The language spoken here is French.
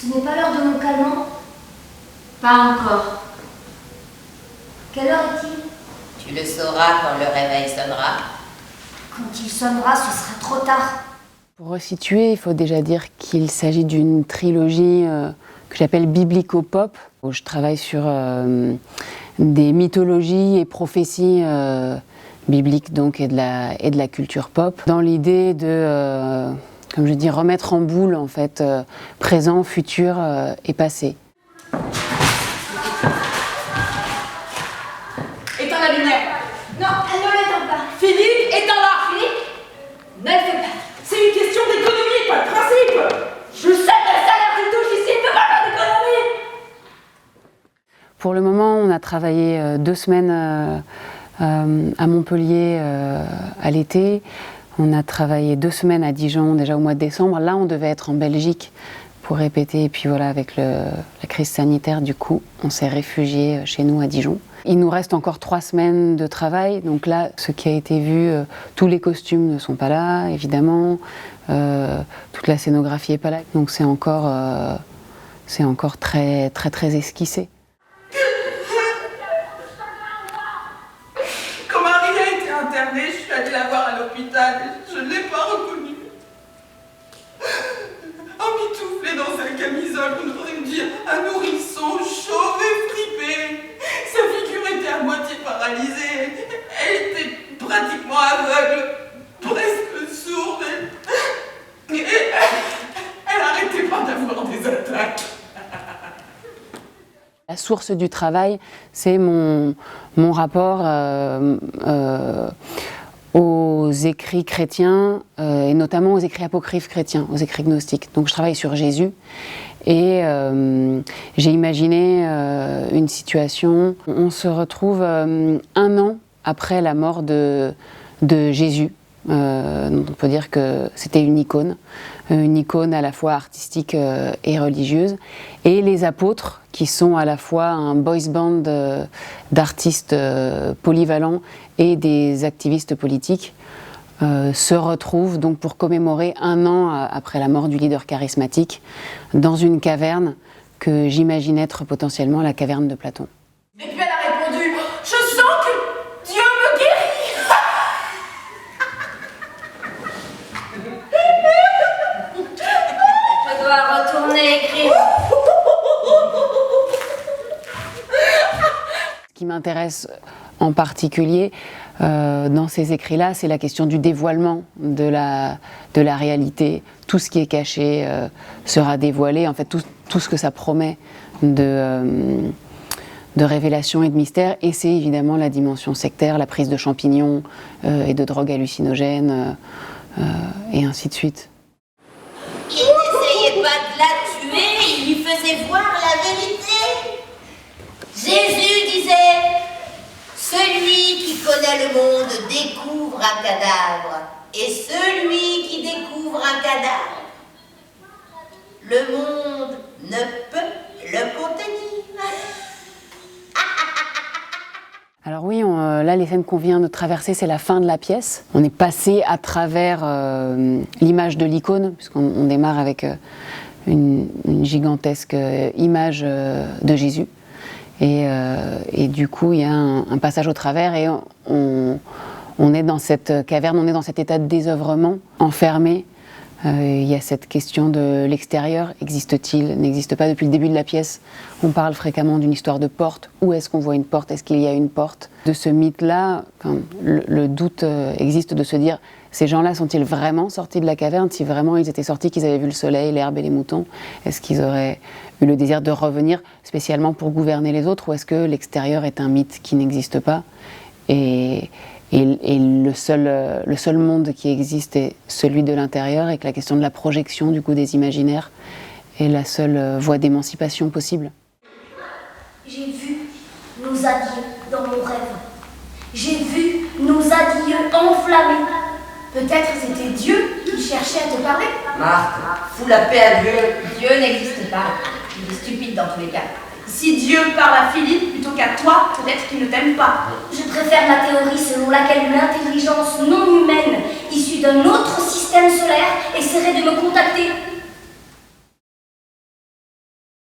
Ce n'est pas l'heure de mon calmant? Pas encore. Quelle heure est-il? Tu le sauras quand le réveil sonnera. Quand il sonnera, ce sera trop tard. Pour resituer, il faut déjà dire qu'il s'agit d'une trilogie que j'appelle biblico-pop, où je travaille sur des mythologies et prophéties bibliques donc, et de la culture pop, dans l'idée de, comme je dis, remettre en boule en fait, présent, futur et passé. Éteins la lumière. Non, elle ne l'éteint pas. Philippe, éteins-la. Philippe, ne le fais pas. C'est une question d'économie, pas de principe. Je sais que le salaire du touche ici ne peut pas faire d'économie. Pour le moment, on a travaillé 2 semaines à Montpellier à l'été. On a travaillé 2 semaines à Dijon déjà au mois de décembre. Là, on devait être en Belgique pour répéter. Et puis voilà, avec la crise sanitaire, du coup, on s'est réfugié chez nous à Dijon. Il nous reste encore 3 semaines de travail. Donc là, ce qui a été vu, tous les costumes ne sont pas là, évidemment. Toute la scénographie n'est pas là. Donc c'est encore très, très, très esquissé. Quand Marie a été internée, je suis allée la voir à l'hôpital et je ne l'ai pas reconnue. Emmitouflée dans sa camisole, on aurait me dire un nourrisson chauve et fripé. Sa figure était à moitié paralysée. Elle était pratiquement aveugle, presque sourde. Et elle n'arrêtait pas d'avoir des attaques. La source du travail, c'est mon rapport aux écrits chrétiens, et notamment aux écrits apocryphes chrétiens, aux écrits gnostiques. Donc je travaille sur Jésus et j'ai imaginé une situation. On se retrouve 1 an après la mort de Jésus. On peut dire que c'était une icône à la fois artistique et religieuse. Et les apôtres, qui sont à la fois un boys band d'artistes polyvalents et des activistes politiques, se retrouvent donc pour commémorer 1 an après la mort du leader charismatique dans une caverne que j'imagine être potentiellement la caverne de Platon. Et puis elle a répondu « Je sens que Dieu me guérit !» Je dois retourner écrire. Ce qui m'intéresse en particulier dans ces écrits-là, c'est la question du dévoilement de la réalité. Tout ce qui est caché sera dévoilé. En fait, tout ce que ça promet de révélation et de mystère. Et c'est évidemment la dimension sectaire, la prise de champignons et de drogues hallucinogènes, et ainsi de suite. Il n'essayait pas de la tuer, il lui faisait voir la vérité. Jésus disait « Celui qui connaît le monde découvre un cadavre, et celui qui découvre un cadavre, le monde ne peut le contenir. » Alors oui, là, les scènes qu'on vient de traverser, c'est la fin de la pièce. On est passé à travers l'image de l'icône, puisqu'on démarre avec une gigantesque image de Jésus. Et du coup, il y a un passage au travers et on est dans cette caverne, on est dans cet état de désœuvrement, enfermé. Il y a cette question de l'extérieur, existe-t-il, n'existe pas. Depuis le début de la pièce, on parle fréquemment d'une histoire de porte. Où est-ce qu'on voit une porte? Est-ce qu'il y a une porte? De ce mythe-là, le doute existe de se dire, ces gens-là sont-ils vraiment sortis de la caverne? Si vraiment ils étaient sortis, qu'ils avaient vu le soleil, l'herbe et les moutons, est-ce qu'ils auraient eu le désir de revenir spécialement pour gouverner les autres? Ou est-ce que l'extérieur est un mythe qui n'existe pas et le seul monde qui existe est celui de l'intérieur, et que la question de la projection du coup des imaginaires est la seule voie d'émancipation possible. J'ai vu nos adieux dans mon rêve. J'ai vu nos adieux enflammés. Peut-être c'était Dieu qui cherchait à te parler. Marthe, fous la paix à Dieu. Dieu n'existe pas. Il est stupide dans tous les cas. Si Dieu parle à Philippe plutôt qu'à toi, peut-être qu'il ne t'aime pas. Je préfère la théorie selon laquelle une intelligence non humaine, issue d'un autre système solaire, et ses